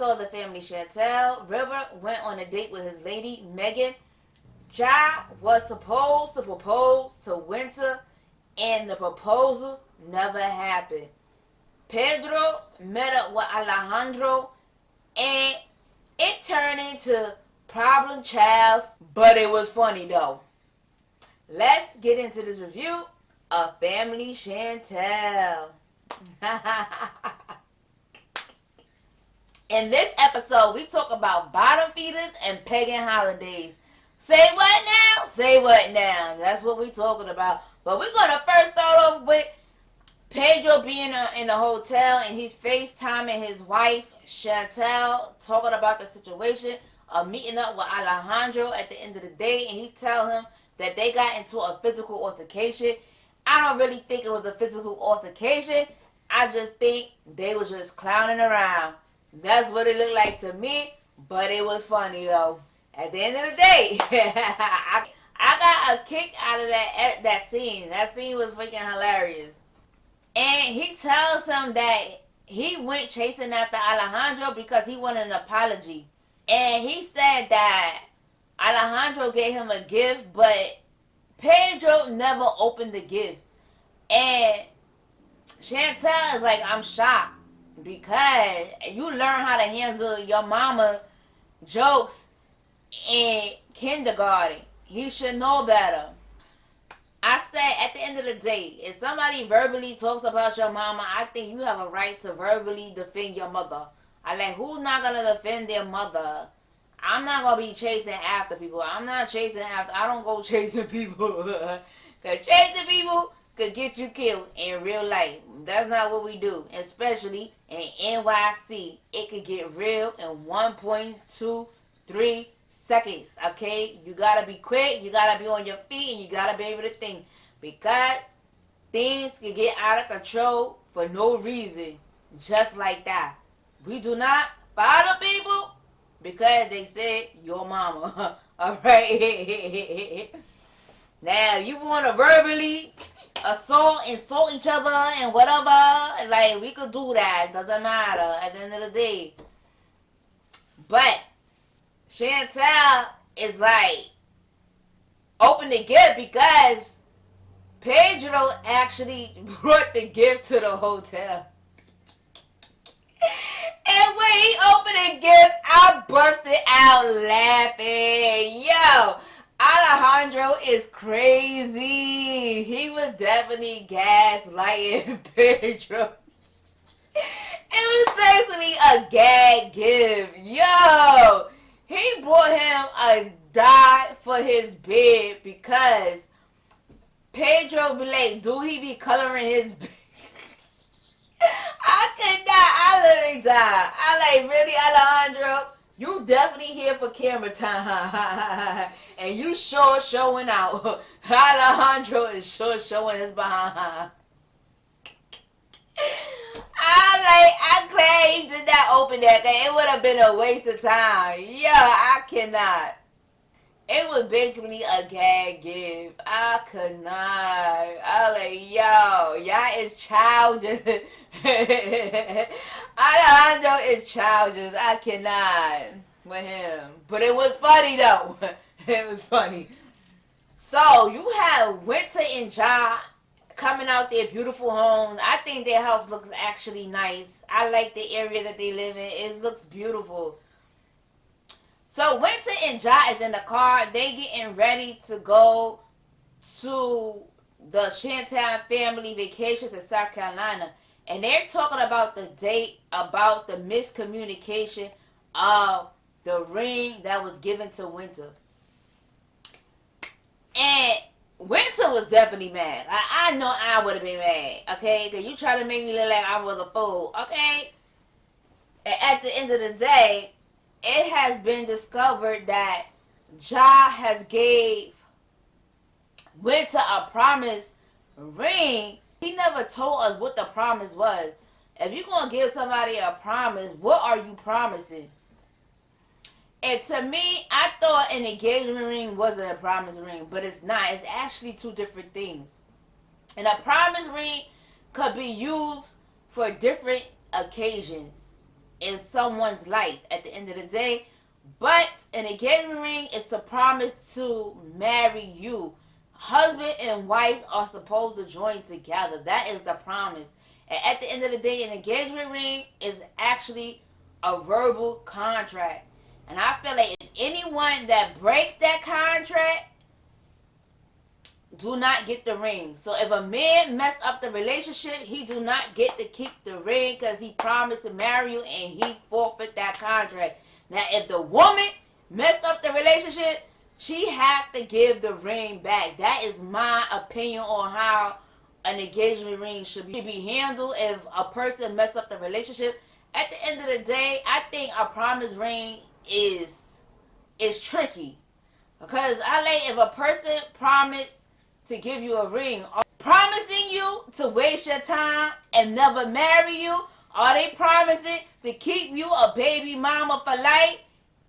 episode of the family, Chantel, River went on a date with his lady, Megan. Ja was supposed to propose to Winter, and the proposal never happened. Pedro met up with Alejandro, and it turned into problem child, but it was funny though. Let's get into this review of Family Chantel. In this episode, we talk about bottom feeders and pagan holidays. Say what now? Say what now? That's what we're talking about. But we're going to first start off with Pedro being in the hotel and he's FaceTiming his wife, Chantel, talking about the situation of meeting up with Alejandro at the end of the day. And he tell him that they got into a physical altercation. I don't really think it was a physical altercation. I just think they were just clowning around. That's what it looked like to me, but it was funny though. At the end of the day, I got a kick out of that scene. That scene was freaking hilarious. And he tells him that he went chasing after Alejandro because he wanted an apology. And he said that Alejandro gave him a gift, but Pedro never opened the gift. And Chantel is like, I'm shocked because you learn how to handle your mama jokes in kindergarten. He should know better. I said at the end of the day, if somebody verbally talks about your mama, I think you have a right to verbally defend your mother. I like, who's not gonna defend their mother? I'm not gonna be chasing after people. I'm not chasing after. I don't go chasing people. Cause chasing people could get you killed in real life. That's not what we do. Especially in NYC. It could get real in 1.23 seconds. Okay? You gotta be quick. You gotta be on your feet. And you gotta be able to think. Because things can get out of control for no reason. Just like that. We do not follow people because they said your mama. Alright? Now, you want to verbally insult each other and whatever, like, we could do that. Doesn't matter at the end of the day. But Chantel is like, open the gift because Pedro actually brought the gift to the hotel. And when he opened the gift, I busted out laughing. Yo, Alejandro is crazy. He was definitely gaslighting Pedro. It was basically a gag gift. Yo, he bought him a dye for his bed because Pedro be like, do he be coloring his bed? I could die. I literally died. I like, really, Alejandro? You definitely here for camera time. And you sure showing out. Alejandro is sure showing his behind. I'm glad he did not open that thing. It would have been a waste of time. Yeah, I cannot. It was basically a gag gift. I could not. I like, yo, y'all is childish. Alejandro is childish. I cannot with him. But it was funny though. It was funny. So you have Winter and Ja coming out their beautiful homes. I think their house looks actually nice. I like the area that they live in. It looks beautiful. So Winter and Ja is in the car. They getting ready to go to the Chantel family vacations in South Carolina. And they're talking about the date, about the miscommunication of the ring that was given to Winter. And Winter was definitely mad. I know I would have been mad, okay? Because you try to make me look like I was a fool, okay? And at the end of the day, it has been discovered that Ja has gave Winter a promise ring. He never told us what the promise was. If you're going to give somebody a promise, what are you promising? And to me, I thought an engagement ring wasn't a promise ring, but it's not. It's actually two different things. And a promise ring could be used for different occasions. in someone's life at the end of the day. But an engagement ring is to promise to marry you. Husband and wife are supposed to join together. That is the promise. And at the end of the day, an engagement ring is actually a verbal contract. And I feel like if anyone that breaks that contract do not get the ring. So if a man mess up the relationship, he do not get to keep the ring because he promised to marry you and he forfeit that contract. Now, if the woman mess up the relationship, she have to give the ring back. That is my opinion on how an engagement ring should be handled if a person mess up the relationship. At the end of the day, I think a promise ring is tricky. Because I like if a person promise to give you a ring, promising you to waste your time and never marry you, are they promising to keep you a baby mama for life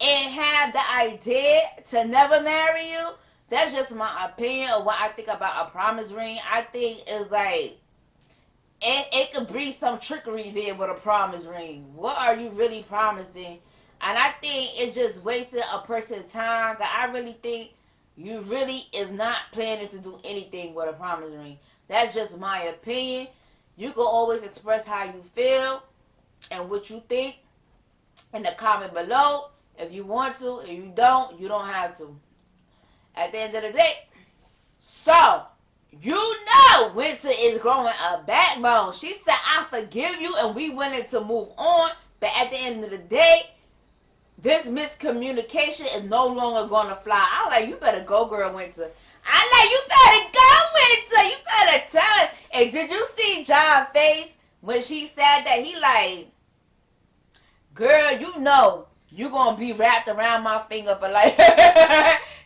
and have the idea to never marry you? That's just my opinion of what I think about a promise ring. I think it's like, it could be some trickery there with a promise ring. What are you really promising? And I think it's just wasting a person's time. Cause I really think you really is not planning to do anything with a promise ring. That's just my opinion. You can always express how you feel and what you think in the comment below. If you want to, if you don't have to. At the end of the day. So, you know Winter is growing a backbone. She said, I forgive you and we willing to move on. But at the end of the day, this miscommunication is no longer going to fly. I like, you better go, girl, Winter. I like, you better go, Winter. You better tell it. And did you see John's face when she said that? He like, girl, you know you going to be wrapped around my finger for life.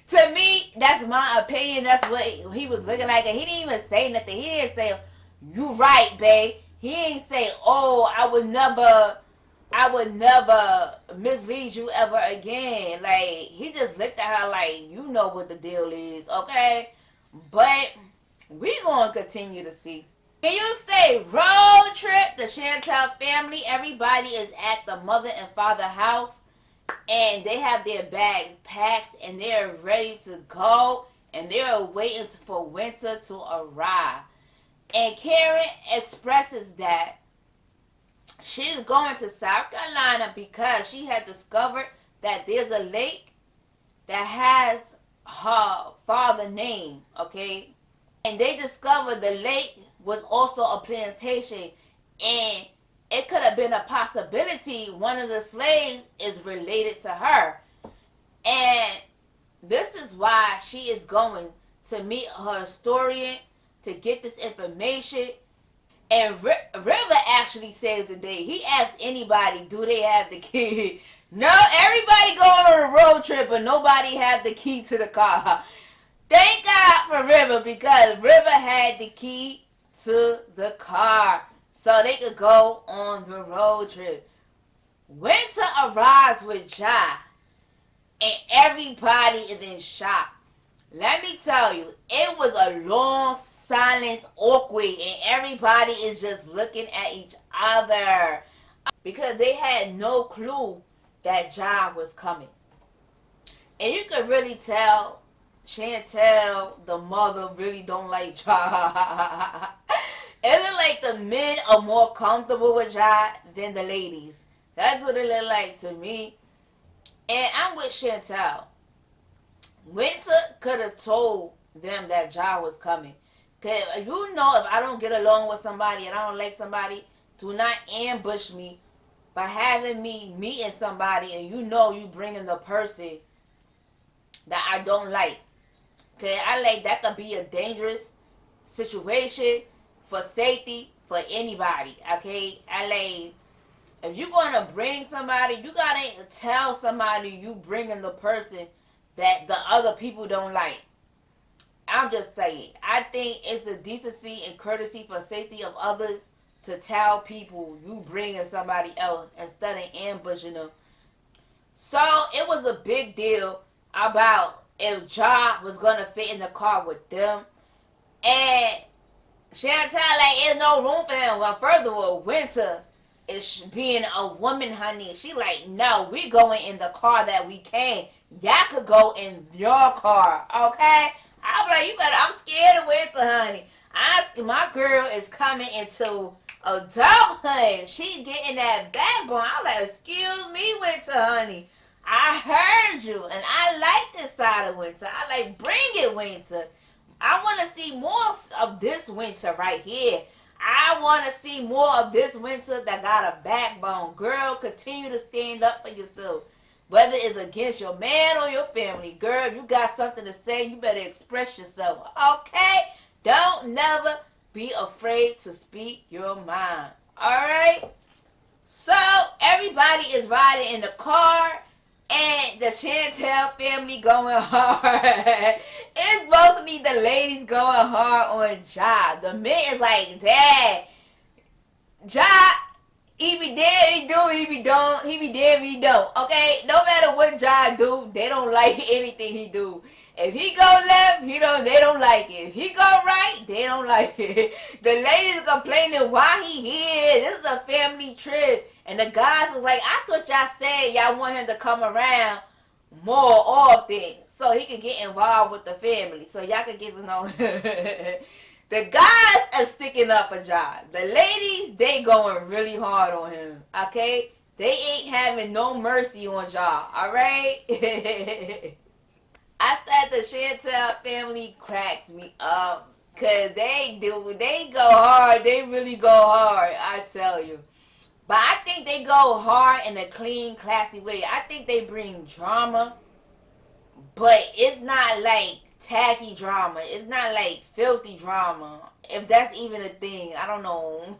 To me, that's my opinion. That's what he was looking like. And he didn't even say nothing. He didn't say, you right, babe. He didn't say, oh, I would never mislead you ever again. Like, he just looked at her like, you know what the deal is, okay? But we gonna continue to see. Can you say road trip? The Chantel family, everybody is at the mother and father house. And they have their bags packed and they're ready to go. And they're waiting for Winter to arrive. And Karen expresses that she's going to South Carolina because she had discovered that there's a lake that has her father's name, okay? And they discovered the lake was also a plantation. And it could have been a possibility one of the slaves is related to her. And this is why she is going to meet her historian to get this information. And River actually saves the day. He asked anybody, do they have the key? No, everybody going on a road trip, but nobody had the key to the car. Thank God for River, because River had the key to the car. So they could go on the road trip. Winter arrives with Ja. And everybody is in shock. Let me tell you, it was a long silence, awkward, and everybody is just looking at each other. Because they had no clue that Ja was coming. And you could really tell Chantel, the mother, really don't like Ja. It look like the men are more comfortable with Ja than the ladies. That's what it look like to me. And I'm with Chantel. Winter could have told them that Ja was coming. Because you know, if I don't get along with somebody and I don't like somebody, do not ambush me by having me meeting somebody and you know you bringing the person that I don't like. Because I like that could be a dangerous situation for safety for anybody, okay? I like, if you're going to bring somebody, you got to tell somebody you bringing the person that the other people don't like. I'm just saying. I think it's a decency and courtesy for safety of others to tell people you bringing somebody else instead of ambushing them. So it was a big deal about if Ja was going to fit in the car with them. And Chantel, like, there's no room for him. Well, furthermore, Winter is being a woman, honey. She like, no, we going in the car that we came. Y'all could go in your car, okay? I'm like, you better. I'm scared of winter, honey. My girl is coming into adulthood. She getting that backbone. I'm like, excuse me, winter, honey. I heard you, and I like this side of winter. I like, bring it, winter. I want to see more of this winter right here. I want to see more of this winter that got a backbone. Girl, continue to stand up for yourself. Whether it's against your man or your family. Girl, if you got something to say, you better express yourself. Okay? Don't never be afraid to speak your mind. Alright? So, everybody is riding in the car. And the Chantel family going hard. It's mostly the ladies going hard on Ja. The men is like, Dad, Ja, he be there, he do, he be don't, he be there, he don't. Okay? No matter what Ja do, they don't like anything he do. If he go left, they don't like it. If he go right, they don't like it. The ladies complaining why he here. This is a family trip. And the guys was like, I thought y'all said y'all want him to come around more often so he could get involved with the family. So y'all could get to know him. The guys are sticking up for John. The ladies, they going really hard on him. Okay? They ain't having no mercy on John. Alright? I said the Chantel family cracks me up. Cause they go hard. They really go hard, I tell you. But I think they go hard in a clean, classy way. I think they bring drama. But it's not like tacky drama. It's not like filthy drama. If that's even a thing. I don't know.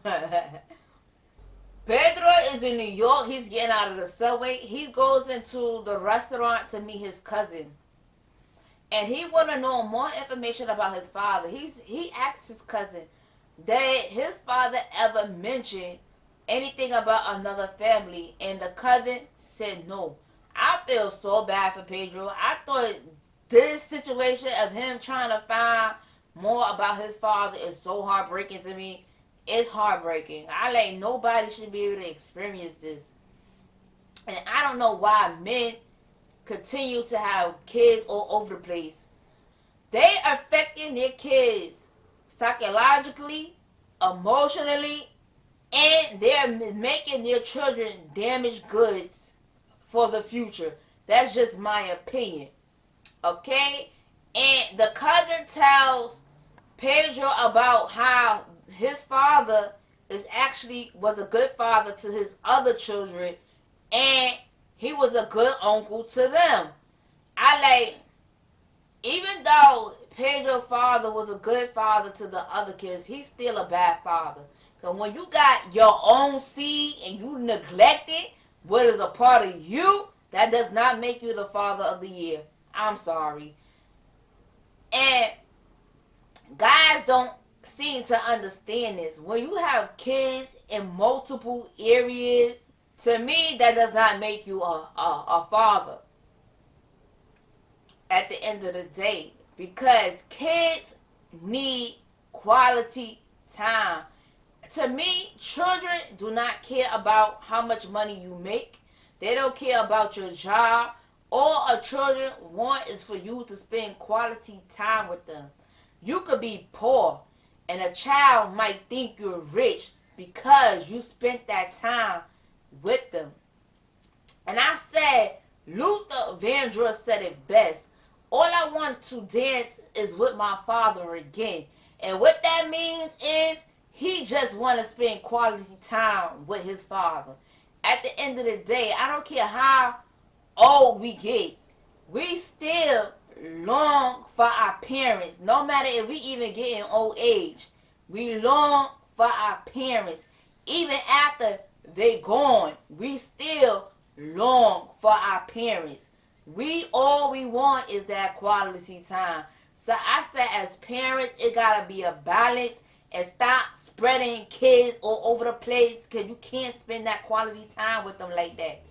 Pedro is in New York. He's getting out of the subway. He goes into the restaurant to meet his cousin. And he want to know more information about his father. He asked his cousin, did his father ever mention anything about another family? And the cousin said no. I feel so bad for Pedro. I thought this situation of him trying to find more about his father is so heartbreaking to me. It's heartbreaking. I like nobody should be able to experience this. And I don't know why men continue to have kids all over the place. They are affecting their kids psychologically, emotionally, and they're making their children damaged goods for the future. That's just my opinion. Okay? And the cousin tells Pedro about how his father was a good father to his other children, and he was a good uncle to them. Even though Pedro's father was a good father to the other kids, he's still a bad father. Because when you got your own seed and you neglect it, what is a part of you, that does not make you the father of the year. I'm sorry. And guys don't seem to understand this. When you have kids in multiple areas, to me, that does not make you a father at the end of the day. Because kids need quality time. To me, children do not care about how much money you make. They don't care about your job. All a children want is for you to spend quality time with them. You could be poor, and a child might think you're rich because you spent that time with them. And I said, Luther Vandross said it best. All I want to dance is with my father again. And what that means is he just want to spend quality time with his father. At the end of the day, I don't care how old we get. We still long for our parents. No matter if we even get in old age. We long for our parents. Even after they gone, we still long for our parents. All we want is that quality time. So I said, as parents, it gotta be a balance, and stop spreading kids all over the place, because you can't spend that quality time with them like that.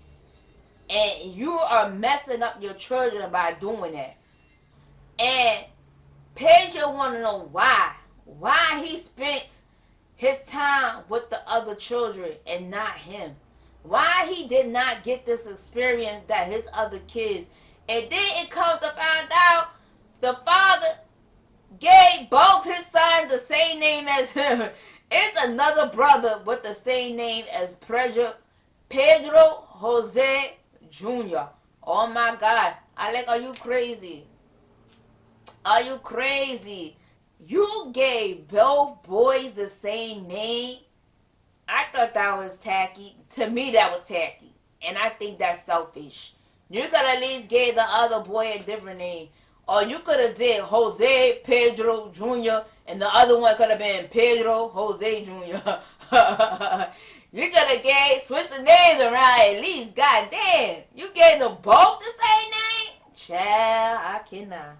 And you are messing up your children by doing that. And Pedro want to know why. Why he spent his time with the other children and not him. Why he did not get this experience that his other kids. And then it comes to find out the father gave both his sons the same name as him. It's another brother with the same name as Pedro Jose Jr. Oh my God. Are you crazy? Are you crazy? You gave both boys the same name? I thought that was tacky. To me, that was tacky. And I think that's selfish. You could at least give the other boy a different name. Or you could have did Jose Pedro Jr. and the other one could have been Pedro Jose Jr. You could have switched the names around at least. God damn. You gave them both the same name? Child, I cannot.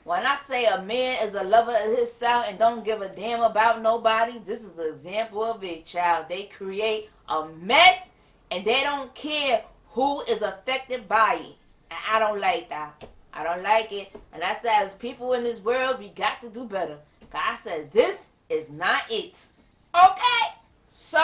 When I say a man is a lover of himself and don't give a damn about nobody, this is an example of it, child. They create a mess and they don't care who is affected by it. And I don't like that. I don't like it. And I said, as people in this world, we got to do better. God says, this is not it. Okay? So,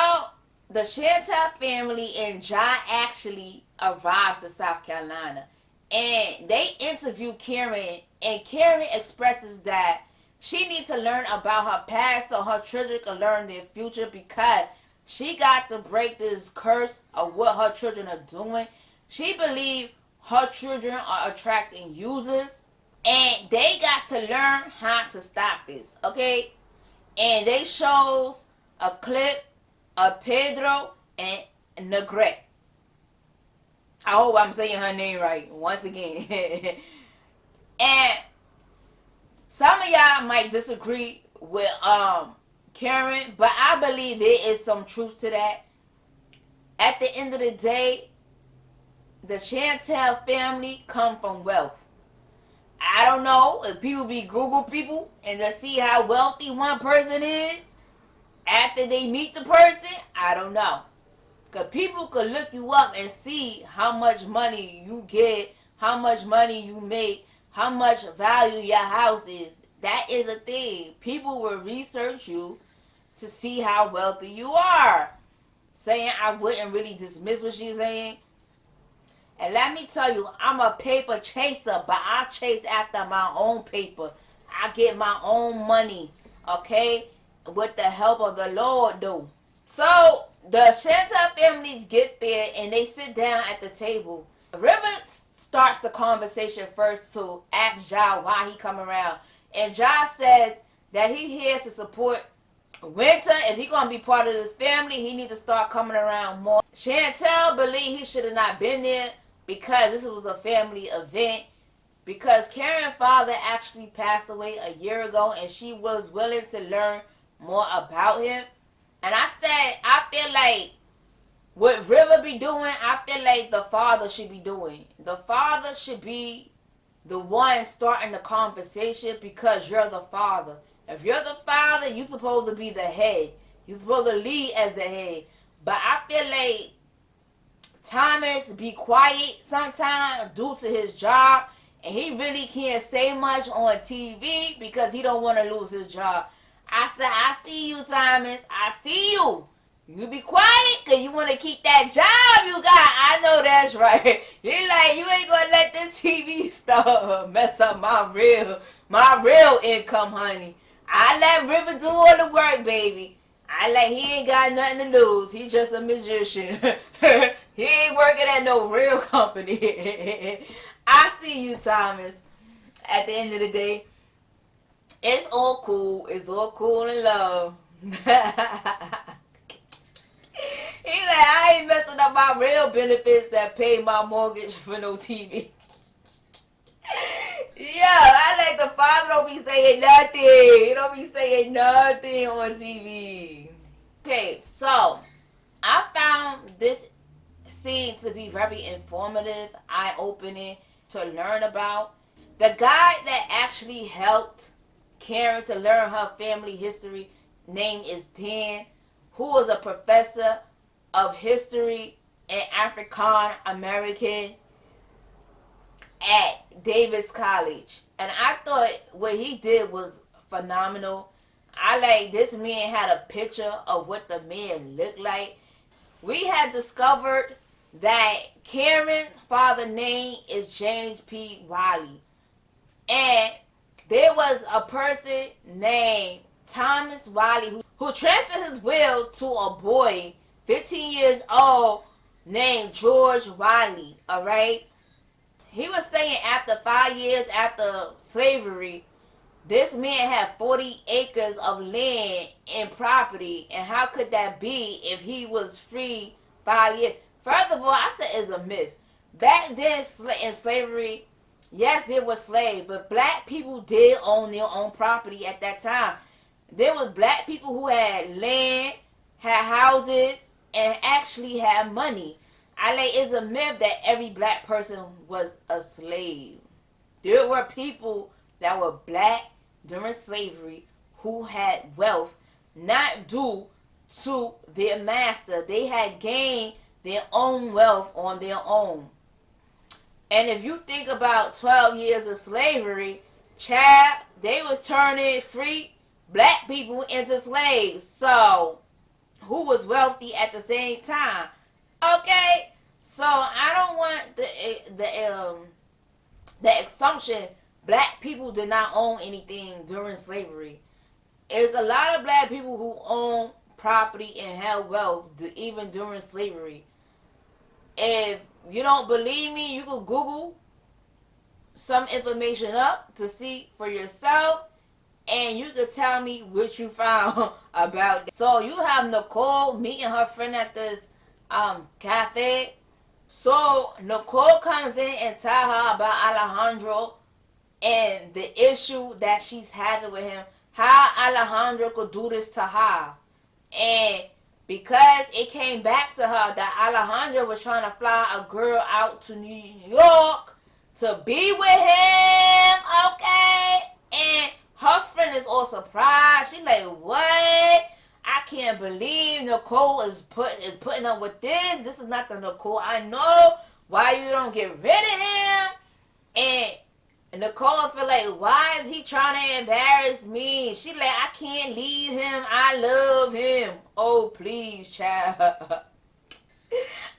the Chantel family and John actually arrived to South Carolina. And they interviewed Karen, and Karen expresses that she needs to learn about her past so her children can learn their future, because she got to break this curse of what her children are doing. She believes her children are attracting users, and they got to learn how to stop this, okay? And they shows a clip of Pedro and Nicole. I hope I'm saying her name right once again. And some of y'all might disagree with Karen, but I believe there is some truth to that. At the end of the day, the Chantel family come from wealth. I don't know if people be Google people and to see how wealthy one person is after they meet the person. I don't know. Because people could look you up and see how much money you get, how much money you make, how much value your house is. That is a thing. People will research you to see how wealthy you are. Saying I wouldn't really dismiss what she's saying. And let me tell you, I'm a paper chaser, but I chase after my own paper. I get my own money, okay? With the help of the Lord, though. So, the Chantel families get there and they sit down at the table. River starts the conversation first to ask Ja why he come around. And Ja says that he here to support Winter. If he gonna be part of this family, he need to start coming around more. Chantel believe he should have not been there because this was a family event. Because Karen's father actually passed away a year ago and she was willing to learn more about him. And I said, I feel like what River be doing, I feel like the father should be doing. The father should be the one starting the conversation because you're the father. If you're the father, you're supposed to be the head. You're supposed to lead as the head. But I feel like Thomas be quiet sometimes due to his job. And he really can't say much on TV because he don't want to lose his job. I said, I see you, Thomas. I see you. You be quiet because you want to keep that job you got. I know that's right. He like, you ain't going to let this TV stuff mess up my real income, honey. I let River do all the work, baby. He ain't got nothing to lose. He just a magician. He ain't working at no real company. I see you, Thomas. At the end of the day, it's all cool. It's all cool and love. He like, I ain't messing up my real benefits that pay my mortgage for no TV. Yeah, I like the father don't be saying nothing. He don't be saying nothing on TV. Okay, so I found this scene to be very informative, eye-opening, to learn about. The guy that actually helped Karen to learn her family history name is Dan, who was a professor of history and African American at Davis College. And I thought what he did was phenomenal. I like this man had a picture of what the man looked like. We had discovered that Karen's father's name is James P. Wiley. And there was a person named Thomas Wiley who transferred his will to a boy 15 years old named George Wiley. Alright? He was saying after 5 years after slavery, this man had 40 acres of land and property. And how could that be if he was free 5 years? First of all, I said it's a myth. Back then in slavery, yes, there were slaves, but black people did own their own property at that time. There was black people who had land, had houses, and actually had money. It's a myth that every black person was a slave. There were people that were black during slavery who had wealth not due to their master. They had gained their own wealth on their own. And if you think about 12 years of slavery, child, they was turning free black people into slaves. So, who was wealthy at the same time? Okay? So, I don't want the assumption black people did not own anything during slavery. There's a lot of black people who own property and had wealth even during slavery. If you don't believe me, you can Google some information up to see for yourself, and you can tell me what you found about that. So you have Nicole meeting her friend at this cafe. So Nicole comes in and tell her about Alejandro and the issue that she's having with him. How Alejandro could do this to her. And because it came back to her that Alejandro was trying to fly a girl out to New York to be with him, okay? And her friend is all surprised. She's like, what? I can't believe Nicole is putting up with this. This is not the Nicole I know. Why you don't get rid of him? And Nicole feel like, why is he trying to embarrass me? She like, I can't leave him. I love him. Oh, please, child.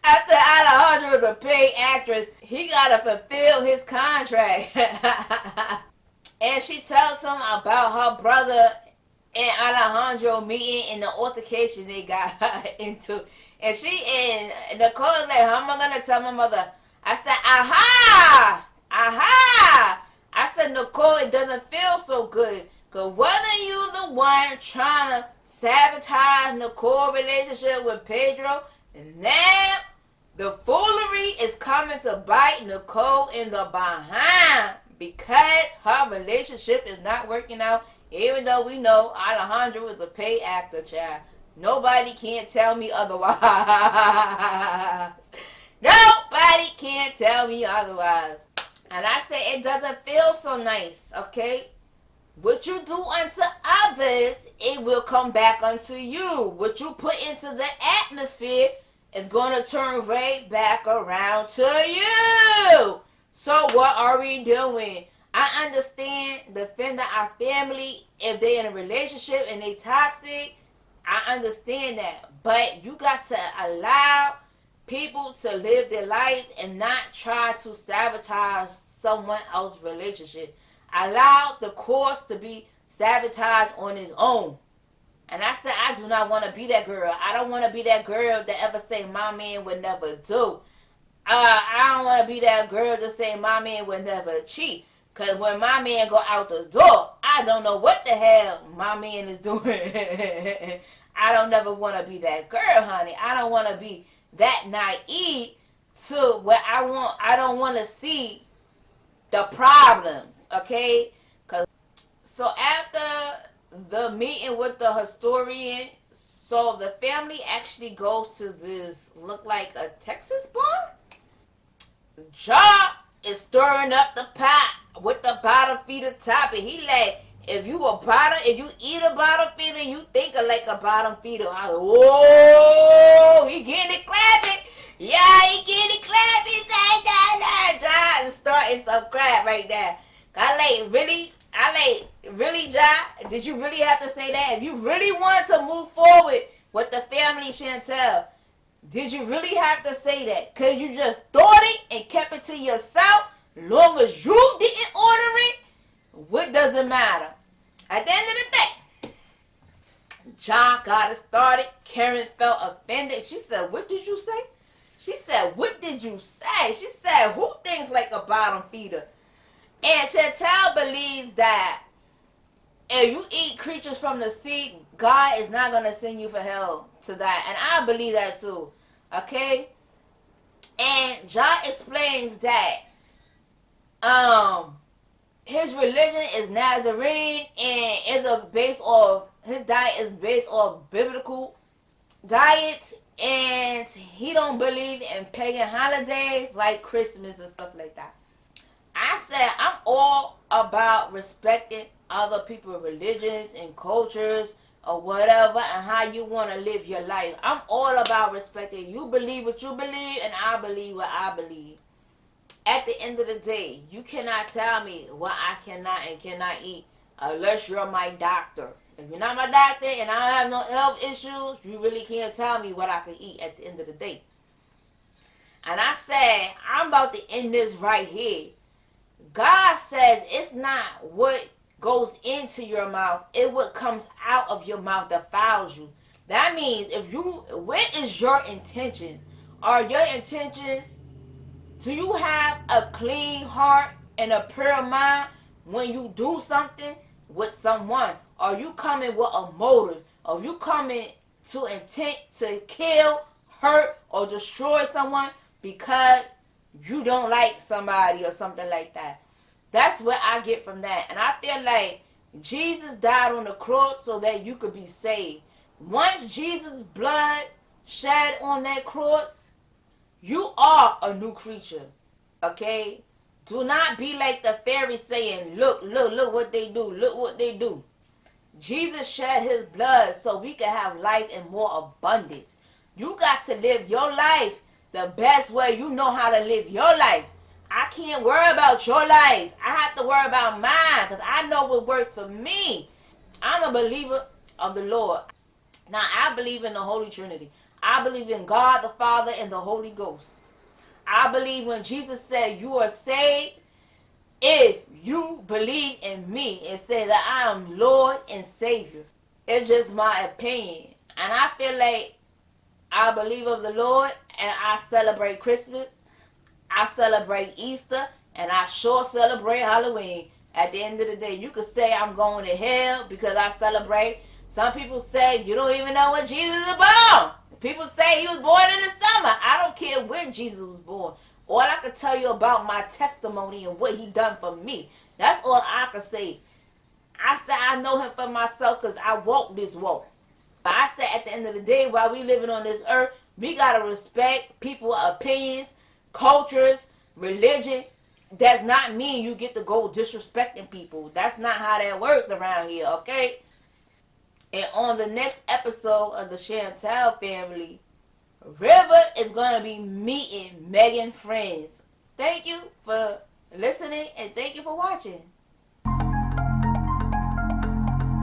I said Alejandro is a paid actress. He got to fulfill his contract. And she tells him about her brother and Alejandro meeting and the altercation they got into. And Nicole is like, how am I going to tell my mother? I said, aha! Aha! I said, Nicole, it doesn't feel so good. Because whether you the one trying to sabotage Nicole's relationship with Pedro, and now the foolery is coming to bite Nicole in the behind because her relationship is not working out, even though we know Alejandro is a paid actor, child. Nobody can't tell me otherwise. Nobody can't tell me otherwise. And I say it doesn't feel so nice, okay? What you do unto others, it will come back unto you. What you put into the atmosphere is going to turn right back around to you. So what are we doing? I understand defending our family if they're in a relationship and they toxic. I understand that. But you got to allow people to live their life and not try to sabotage someone else's relationship. Allow the course to be sabotaged on its own. And I said, I do not want to be that girl. I don't want to be that girl that ever say my man would never do. I don't want to be that girl that say my man would never cheat. Because when my man go out the door, I don't know what the hell my man is doing. I don't never want to be that girl, honey. I don't want to be that naive to where I don't want to see the problems, okay? So after the meeting with the historian, so the family actually goes to this, look like a Texas bar? Ja is stirring up the pot with the bottom feeder topping. He like, if you eat a bottom feeder, you think of like a bottom feeder. I was, whoa, he getting it clapping. Yeah, he getting it clapping. Ja, starting some crap right there. I like, really? I like, really, Ja? Did you really have to say that? If you really wanted to move forward with the family, Chantel, did you really have to say that? Because you just thought it and kept it to yourself? Long as you didn't order it, what does it matter? At the end of the day, John got it started. Karen felt offended. She said, what did you say? She said, what did you say? She said, who thinks like a bottom feeder? And Chantel believes that if you eat creatures from the sea, God is not going to send you for hell to that. And I believe that too. Okay? And John explains that his religion is Nazarene and his diet is based off biblical diets, and he don't believe in pagan holidays like Christmas and stuff like that. I said I'm all about respecting other people's religions and cultures or whatever and how you want to live your life. I'm all about respecting. You believe what you believe and I believe what I believe. At the end of the day, you cannot tell me what I cannot and cannot eat unless you're my doctor. If you're not my doctor and I don't have no health issues, you really can't tell me what I can eat at the end of the day. And I said, I'm about to end this right here. God says it's not what goes into your mouth, it's what comes out of your mouth that defiles you. That means what is your intention? Are your intentions, do you have a clean heart and a pure mind when you do something with someone? Are you coming with a motive? Are you coming to intent to kill, hurt, or destroy someone because you don't like somebody or something like that? That's what I get from that. And I feel like Jesus died on the cross so that you could be saved. Once Jesus' blood shed on that cross, you are a new creature. Okay? Do not be like the Pharisees saying, look what they do. Look what they do. Jesus shed his blood so we can have life in more abundance. You got to live your life the best way you know how to live your life. I can't worry about your life. I have to worry about mine because I know what works for me. I'm a believer of the Lord. Now, I believe in the Holy Trinity. I believe in God the Father and the Holy Ghost. I believe when Jesus said you are saved if you believe in me and say that I am Lord and Savior. It's just my opinion. And I feel like I believe of the Lord and I celebrate Christmas. I celebrate Easter, and I sure celebrate Halloween. At the end of the day, you could say I'm going to hell because I celebrate. Some people say you don't even know when Jesus is born. People say he was born in the summer. I don't care when Jesus was born. All I can tell you about my testimony and what he done for me. That's all I can say. I say I know him for myself because I walk this walk. But I say at the end of the day, while we living on this earth, we got to respect people's opinions, cultures, religion. Does not mean you get to go disrespecting people. That's not how that works around here, okay? And on the next episode of the Chantel family, River is going to be meeting Megan's friends. Thank you for listening and thank you for watching.